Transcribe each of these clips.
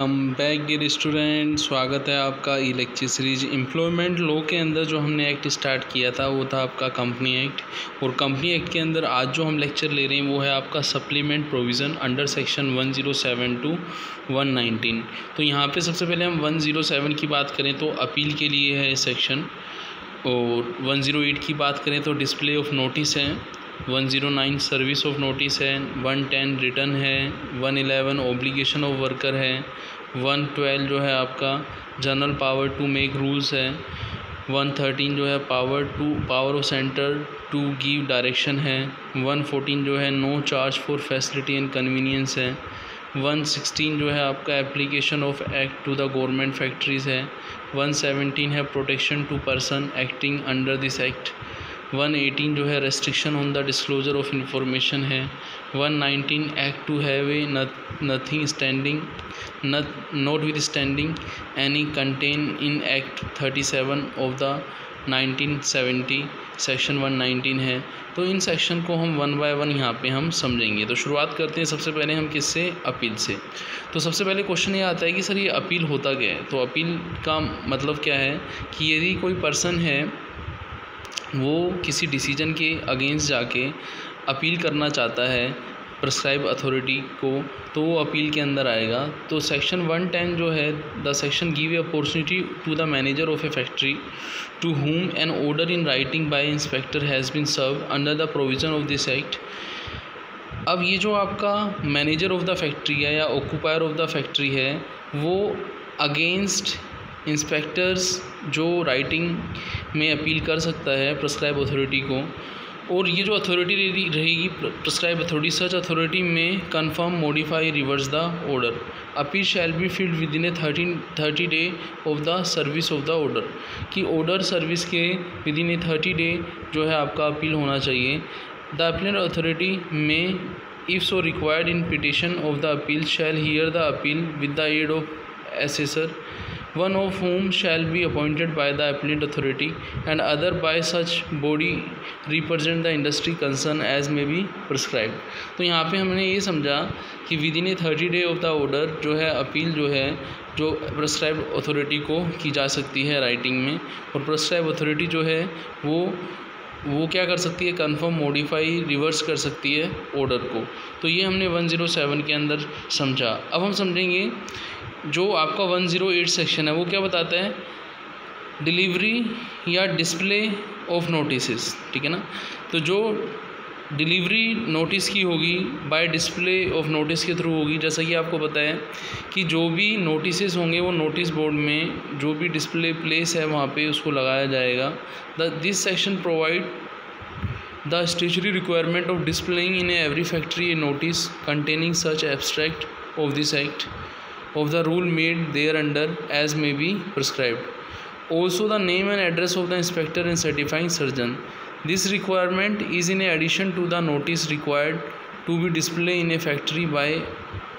हम back dear student, स्वागत है आपका ई लेक्चर सीरीज। एम्प्लॉयमेंट लॉ के अंदर जो हमने एक्ट स्टार्ट किया था वो था आपका कंपनी एक्ट। और कंपनी एक्ट के अंदर आज जो हम लेक्चर ले रहे हैं वो है आपका supplement provision under section 107 to 119। तो यहाँ पे सबसे पहले हम 107 की बात करें तो अपील के लिए है सेक्शन, और 108 की बात करें तो डिस्प्ले ऑफ नोटिस है, 109 सर्विस ऑफ नोटिस है, 110 रिटर्न है, 111 ऑब्लिगेशन ऑफ वर्कर है, 112 जो है आपका general power to make rules है, 113 जो है power of centre to give direction है, 114 जो है no charge for facility and convenience है, 116 जो है आपका application of act to the government factories है, 117 है protection to person acting under this act, 118 जो है restriction on the disclosure of information है, 119 act to have a nothing standing not with standing any contain in act 37 of the 1970 section 119 है। तो in section को हम one by one यहाँ पे हम समझेंगे। तो शुरुआत करते हैं सबसे पहले हम किससे, अपील से। तो सबसे पहले क्वेश्चन ये आता है कि सर ये अपील होता क्या है। तो अपील का मतलब क्या है कि यदि कोई पर्सन है वो किसी डिसीजन के अगेंस्ट जाके अपील करना चाहता है प्रिस्क्राइब अथॉरिटी को, तो वो अपील के अंदर आएगा। तो सेक्शन 110 जो है, the section give a opportunity to the manager of a factory to whom an order in writing by inspector has been served under the provision of this act। अब ये जो आपका मैनेजर ऑफ द फैक्ट्री है या occupier of the factory है वो against inspectors जो writing में अपील कर सकता है प्रिस्क्राइब अथॉरिटी को। और ये जो अथॉरिटी रहेगी प्रिस्क्राइब अथॉरिटी, सच अथॉरिटी में confirm modify reverse the order. Appeal shall be filed within a 30 day of the service of the order, कि ऑर्डर सर्विस के विद इन ए 30 डे जो है आपका अपील होना चाहिए। The appellate authority may if so required in petition of the appeal shall hear the appeal with the aid of assessor, one of whom shall be appointed by the appellate authority and other by such body represent the industry concern as may be prescribed। तो यहाँ पे हमने ये समझा कि with in a 30 day of the order जो है appeal जो है जो प्रिस्क्राइब अथॉरिटी को की जा सकती है राइटिंग में। और प्रिस्क्राइब अथॉरिटी जो है वो क्या कर सकती है, कन्फर्म मॉडिफाई रिवर्स कर सकती है ऑर्डर को। तो ये हमने 107 के अंदर समझा। अब हम समझेंगे जो आपका 108 सेक्शन है वो क्या बताता है, डिलीवरी या डिस्प्ले ऑफ नोटिसेस, ठीक है ना। तो जो डिलीवरी नोटिस की होगी बाय डिस्प्ले ऑफ नोटिस के थ्रू होगी। जैसा कि आपको पता है कि जो भी नोटिसेस होंगे वो नोटिस बोर्ड में जो भी डिस्प्ले प्लेस है वहाँ पे उसको लगाया जाएगा। This section provide the statutory requirement of displaying in every factory A notice containing such abstract of this act of the rule made thereunder as may be prescribed. Also the name and address of the inspector and certifying surgeon. This requirement is in addition to the notice required to be displayed in a factory by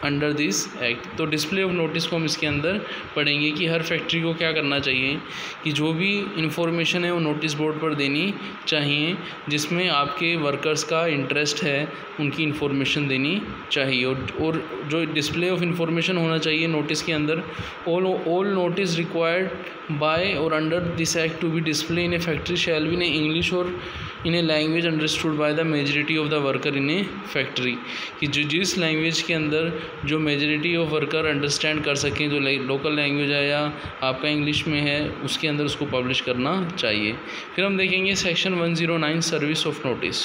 under this act. तो display of notice को हम इसके अंदर पढ़ेंगे कि हर factory को क्या करना चाहिए कि जो भी इंफॉर्मेशन है वो नोटिस बोर्ड पर देनी चाहिए जिसमें आपके वर्कर्स का इंटरेस्ट है, उनकी इंफॉर्मेशन देनी चाहिए। और जो डिस्प्ले ऑफ इंफॉर्मेशन होना चाहिए नोटिस के अंदर, all notice required by or under this act to be display in a factory shall be in English और in a language understood by the majority of the worker in a factory, कि जिस language के अंदर जो majority of worker understand कर सकें, जो local language है या आपका इंग्लिश में है उसके अंदर उसको पब्लिश करना चाहिए। फिर हम देखेंगे section 109 service of notice.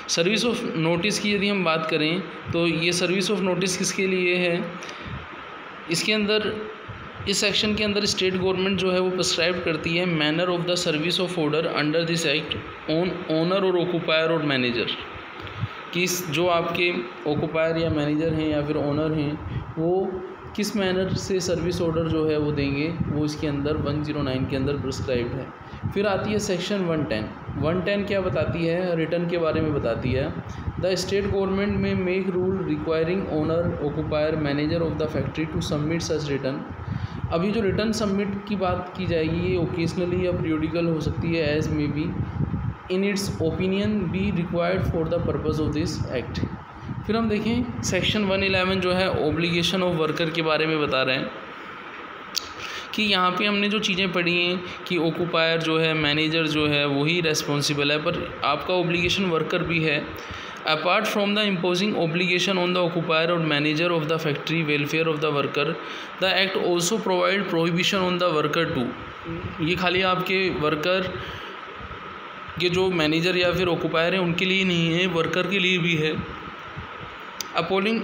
Service of notice की यदि हम बात करें तो ये सर्विस ऑफ नोटिस किसके लिए है, इसके अंदर इस सेक्शन के अंदर स्टेट गवर्नमेंट जो है वो प्रिस्क्राइब करती है manner of the service of order under this act on owner और ऑक्यूपायर और मैनेजर, कि जो आपके ऑक्यूपायर या मैनेजर हैं या फिर ओनर हैं वो किस मैनर से सर्विस ऑर्डर जो है वो देंगे, वो इसके अंदर 109 के अंदर प्रिस्क्राइब्ड है। फिर आती है सेक्शन 110 क्या बताती है, रिटर्न के बारे में बताती है। The state government may make rule requiring owner occupier manager of the factory to submit such return. अभी जो रिटर्न सबमिट की बात की जाएगी ये ओकेजनली या पीरियडिकल हो सकती है as may be in its opinion be required for the purpose of this act. फिर हम देखें सेक्शन 111 जो है ऑब्लिगेशन ऑफ वर्कर के बारे में बता रहे हैं कि यहाँ पे हमने जो चीज़ें पढ़ी हैं कि ऑक्यूपायर जो है, मैनेजर जो है वही रेस्पॉन्सिबल है, पर आपका ऑब्लिगेशन वर्कर भी है। Apart from the imposing obligation on the occupier or manager of the factory welfare of the worker, the act also provide prohibition on the worker too. ये खाली आपके वर्कर के जो मैनेजर या फिर ऑक्यूपायर हैं उनके लिए नहीं है, वर्कर के लिए भी है। According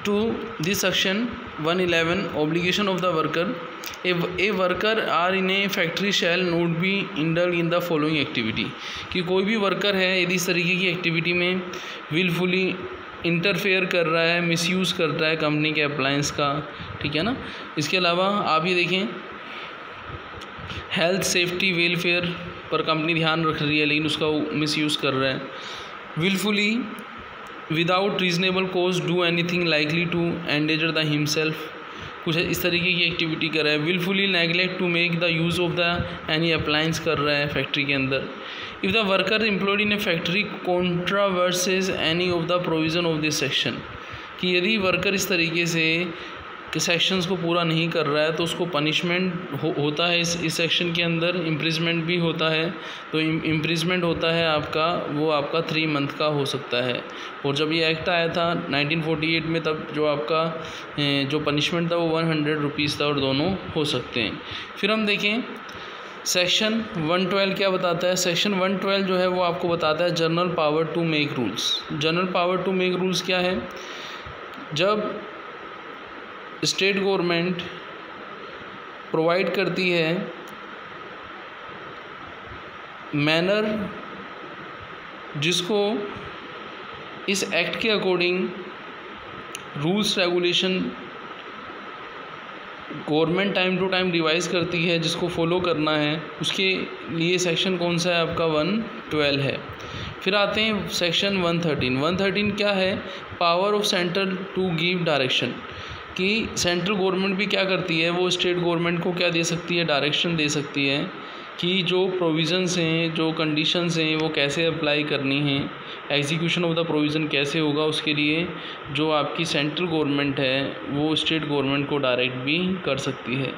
to this section 111 obligation of the worker, a worker are in a factory shall not be indulged in the following activity, कि कोई भी वर्कर है यदि इस तरीके की एक्टिविटी में विलफुली इंटरफेयर कर रहा है, मिसयूज़ कर रहा है कंपनी के अप्लायंस का, ठीक है ना। इसके अलावा आप ये देखें हेल्थ सेफ्टी वेलफेयर पर कंपनी ध्यान रख रही है लेकिन उसका मिसयूज़ कर रहा है। Wilfully without reasonable cause do anything likely to endanger the himself, कुछ इस तरीके की एक्टिविटी कर रहा है। Wilfully neglect to make the use of the any appliance कर रहा है फैक्ट्री के अंदर। If the worker employed in a factory contravenes any of the provision of this section, कि यदि वर्कर इस तरीके से सेक्शंस को पूरा नहीं कर रहा है तो उसको पनिशमेंट होता है। इस सेक्शन के अंदर इम्प्रिजमेंट भी होता है। तो इम्प्रिजमेंट होता है आपका, वो आपका 3 मंथ का हो सकता है। और जब ये एक्ट आया था 1948 में, तब जो आपका जो पनिशमेंट था वो 100 रुपीज़ था, और दोनों हो सकते हैं। फिर हम देखें सेक्शन 112 क्या बताता है। सेक्शन 112 जो है वो आपको बताता है general power to make rules. General power to make rules क्या है? जब स्टेट गवर्नमेंट प्रोवाइड करती है मैनर जिसको इस एक्ट के according rules regulation government time to time revise करती है, जिसको फॉलो करना है, उसके लिए सेक्शन कौन सा है आपका 112 है। फिर आते हैं सेक्शन 113। 113 क्या है? Power of central to give direction, कि सेंट्रल गवर्नमेंट भी क्या करती है, वो स्टेट गवर्नमेंट को क्या दे सकती है? डायरेक्शन दे सकती है कि जो प्रोविज़न्स हैं, जो कंडीशंस हैं, वो कैसे अप्लाई करनी है, एग्जीक्यूशन ऑफ द प्रोविज़न कैसे होगा, उसके लिए जो आपकी सेंट्रल गवर्नमेंट है वो स्टेट गवर्नमेंट को डायरेक्ट भी कर सकती है।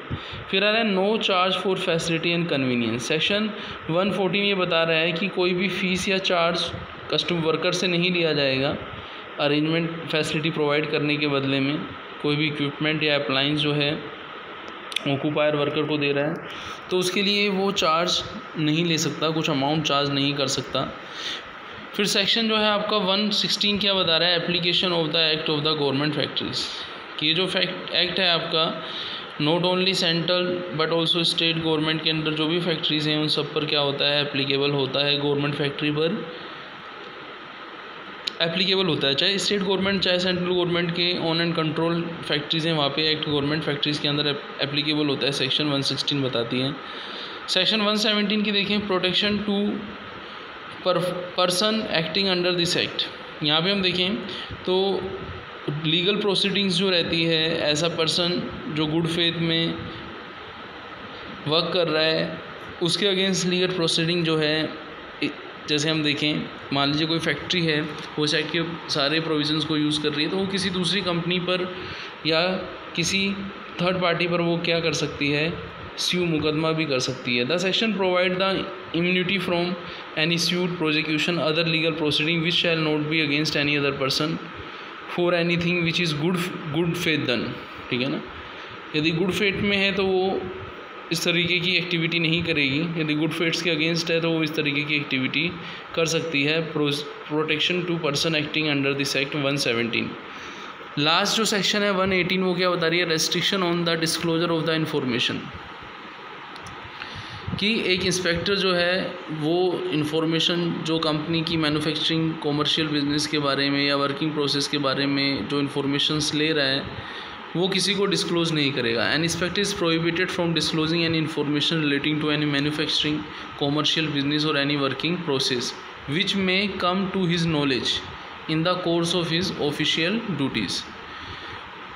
फिर आ रहा है no charge for facility and convenience. Section 114 ये बता रहा है कि कोई भी फ़ीस या चार्ज कस्टम वर्कर से नहीं लिया जाएगा अरेंजमेंट फैसिलिटी प्रोवाइड करने के बदले में। कोई भी इक्विपमेंट या अप्लायंस जो है ऑक्यूपायर वर्कर को दे रहा है तो उसके लिए वो चार्ज नहीं ले सकता, कुछ अमाउंट चार्ज नहीं कर सकता। फिर सेक्शन जो है आपका 116 क्या बता रहा है? Application of the act of the government factories, कि ये जो एक्ट है आपका not only central but also state government के अंदर जो भी फैक्ट्रीज़ हैं उन सब पर क्या होता है? एप्लीकेबल होता है। गवर्नमेंट फैक्ट्री पर एप्लीकेबल होता है, चाहे स्टेट गवर्नमेंट चाहे सेंट्रल गवर्नमेंट के ऑन एंड कंट्रोल फैक्ट्रीज़ हैं वहाँ पे एक्ट गवर्नमेंट फैक्ट्रीज़ के अंदर एप्लीकेबल होता है। सेक्शन 116 बताती है। सेक्शन 117 की देखें, protection to person acting under this act. यहाँ पे हम देखें तो लीगल प्रोसीडिंग्स जो रहती है, ऐसा पर्सन जो गुड फेथ में वर्क कर रहा है उसके अगेंस्ट लीगल प्रोसीडिंग जो है, जैसे हम देखें मान लीजिए कोई फैक्ट्री है, वो इस एक्ट के सारे प्रोविजंस को यूज़ कर रही है, तो वो किसी दूसरी कंपनी पर या किसी थर्ड पार्टी पर वो क्या कर सकती है? स्यू मुकदमा भी कर सकती है। The section provide the immunity from any suite prosecution other legal proceeding which shall not be against any other person for anything which is good faith done. ठीक है ना, यदि गुड फेथ में है तो वो इस तरीके की एक्टिविटी नहीं करेगी, यदि गुड फेथ्स के अगेंस्ट है तो वो इस तरीके की एक्टिविटी कर सकती है। Protection to person acting under this act 117। Last जो सेक्शन है 118 वो क्या बता रही है? Restriction on the disclosure of the information, कि एक इंस्पेक्टर जो है वो इंफॉर्मेशन जो कंपनी की मैन्युफैक्चरिंग कॉमर्शियल बिजनेस के बारे में या वर्किंग प्रोसेस के बारे में जो इन्फॉर्मेशंस ले रहा है वो किसी को डिस्क्लोज़ नहीं करेगा। An inspector is prohibited from disclosing any information relating to any manufacturing commercial business और any working process which may come to his knowledge in the course of his official duties.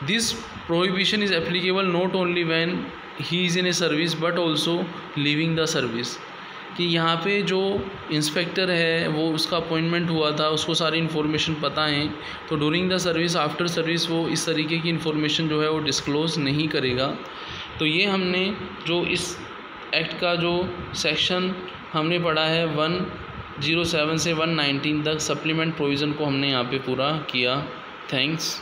This prohibition is applicable not only when he is in a service but also leaving the service, कि यहाँ पे जो inspector है वो उसका appointment हुआ था, उसको सारी इन्फॉर्मेशन पता है, तो during the service after service वो इस तरीके की इन्फॉर्मेशन जो है वो डिस्क्लोज़ नहीं करेगा। तो ये हमने जो इस एक्ट का जो सेक्शन हमने पढ़ा है 107 से 119 तक सप्लीमेंट प्रोविज़न को हमने यहाँ पे पूरा किया। थैंक्स।